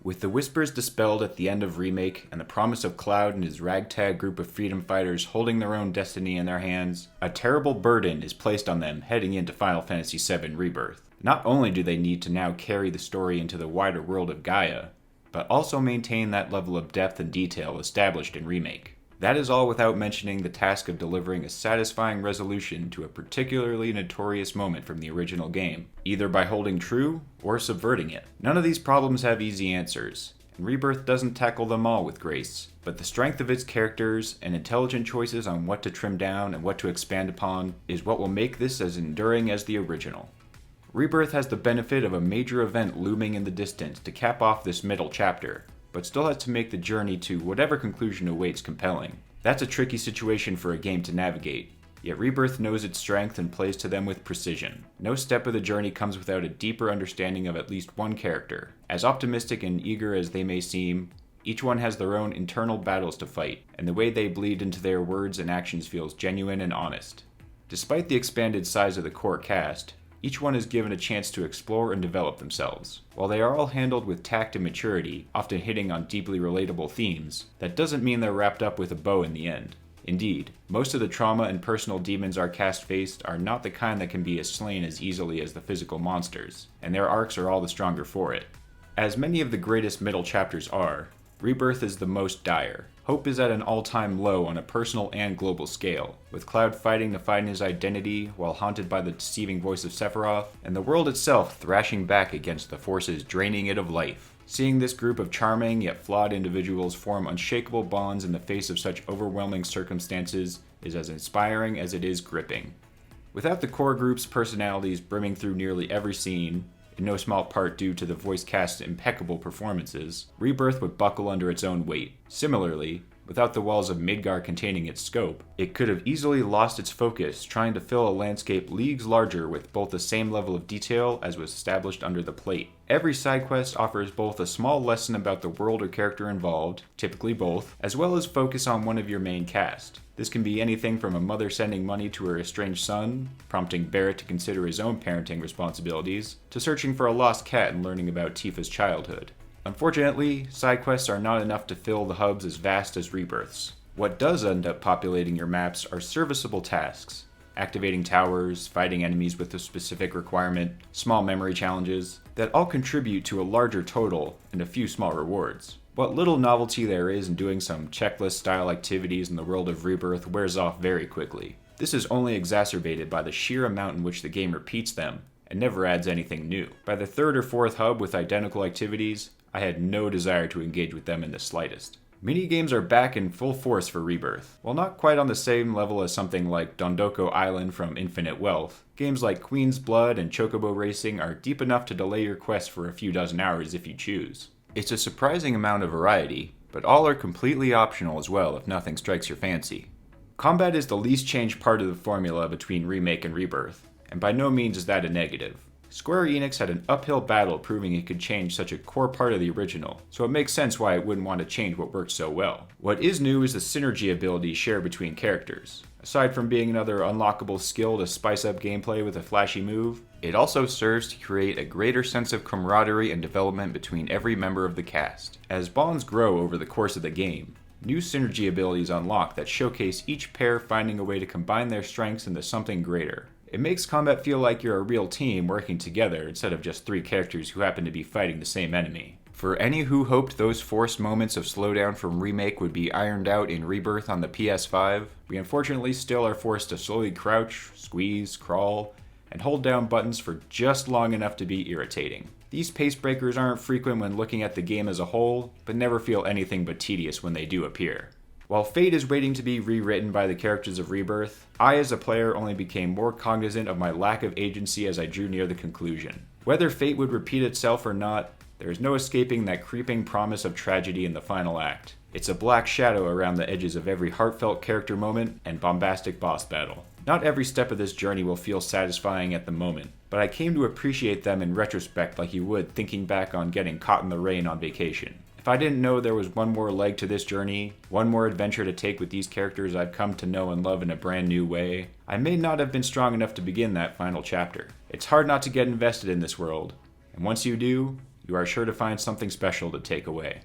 With the whispers dispelled at the end of Remake and the promise of Cloud and his ragtag group of freedom fighters holding their own destiny in their hands, a terrible burden is placed on them heading into Final Fantasy VII Rebirth. Not only do they need to now carry the story into the wider world of Gaia, but also maintain that level of depth and detail established in Remake. That is all without mentioning the task of delivering a satisfying resolution to a particularly notorious moment from the original game, either by holding true or subverting it. None of these problems have easy answers, and Rebirth doesn't tackle them all with grace, but the strength of its characters and intelligent choices on what to trim down and what to expand upon is what will make this as enduring as the original. Rebirth has the benefit of a major event looming in the distance to cap off this middle chapter, but still has to make the journey to whatever conclusion awaits compelling. That's a tricky situation for a game to navigate, yet Rebirth knows its strength and plays to them with precision. No step of the journey comes without a deeper understanding of at least one character. As optimistic and eager as they may seem, each one has their own internal battles to fight, and the way they bleed into their words and actions feels genuine and honest. Despite the expanded size of the core cast, each one is given a chance to explore and develop themselves. While they are all handled with tact and maturity, often hitting on deeply relatable themes, that doesn't mean they're wrapped up with a bow in the end. Indeed, most of the trauma and personal demons our cast faced are not the kind that can be slain as easily as the physical monsters, and their arcs are all the stronger for it. As many of the greatest middle chapters are, Rebirth is the most dire. Hope is at an all-time low on a personal and global scale, with Cloud fighting to find his identity while haunted by the deceiving voice of Sephiroth, and the world itself thrashing back against the forces draining it of life. Seeing this group of charming yet flawed individuals form unshakable bonds in the face of such overwhelming circumstances is as inspiring as it is gripping. Without the core group's personalities brimming through nearly every scene, in no small part due to the voice cast's impeccable performances, Rebirth would buckle under its own weight. Similarly, without the walls of Midgar containing its scope, it could have easily lost its focus trying to fill a landscape leagues larger with both the same level of detail as was established under the plate. Every side quest offers both a small lesson about the world or character involved, typically both, as well as focus on one of your main cast. This can be anything from a mother sending money to her estranged son, prompting Barrett to consider his own parenting responsibilities, to searching for a lost cat and learning about Tifa's childhood. Unfortunately, side quests are not enough to fill the hubs as vast as Rebirth's. What does end up populating your maps are serviceable tasks. Activating towers, fighting enemies with a specific requirement, small memory challenges, that all contribute to a larger total and a few small rewards. What little novelty there is in doing some checklist-style activities in the world of Rebirth wears off very quickly. This is only exacerbated by the sheer amount in which the game repeats them, and never adds anything new. By the third or fourth hub with identical activities, I had no desire to engage with them in the slightest. Minigames are back in full force for Rebirth. While not quite on the same level as something like Dondoko Island from Infinite Wealth, games like Queen's Blood and Chocobo Racing are deep enough to delay your quest for a few dozen hours if you choose. It's a surprising amount of variety, but all are completely optional as well if nothing strikes your fancy. Combat is the least changed part of the formula between Remake and Rebirth, and by no means is that a negative. Square Enix had an uphill battle proving it could change such a core part of the original, so it makes sense why it wouldn't want to change what worked so well. What is new is the synergy abilities shared between characters. Aside from being another unlockable skill to spice up gameplay with a flashy move, it also serves to create a greater sense of camaraderie and development between every member of the cast. As bonds grow over the course of the game, new synergy abilities unlock that showcase each pair finding a way to combine their strengths into something greater. It makes combat feel like you're a real team working together instead of just three characters who happen to be fighting the same enemy. For any who hoped those forced moments of slowdown from Remake would be ironed out in Rebirth on the PS5, we unfortunately still are forced to slowly crouch, squeeze, crawl, and hold down buttons for just long enough to be irritating. These pace breakers aren't frequent when looking at the game as a whole, but never feel anything but tedious when they do appear. While fate is waiting to be rewritten by the characters of Rebirth, I as a player only became more cognizant of my lack of agency as I drew near the conclusion. Whether fate would repeat itself or not, there is no escaping that creeping promise of tragedy in the final act. It's a black shadow around the edges of every heartfelt character moment and bombastic boss battle. Not every step of this journey will feel satisfying at the moment, but I came to appreciate them in retrospect like you would thinking back on getting caught in the rain on vacation. If I didn't know there was one more leg to this journey, one more adventure to take with these characters I've come to know and love in a brand new way, I may not have been strong enough to begin that final chapter. It's hard not to get invested in this world, and once you do, you are sure to find something special to take away.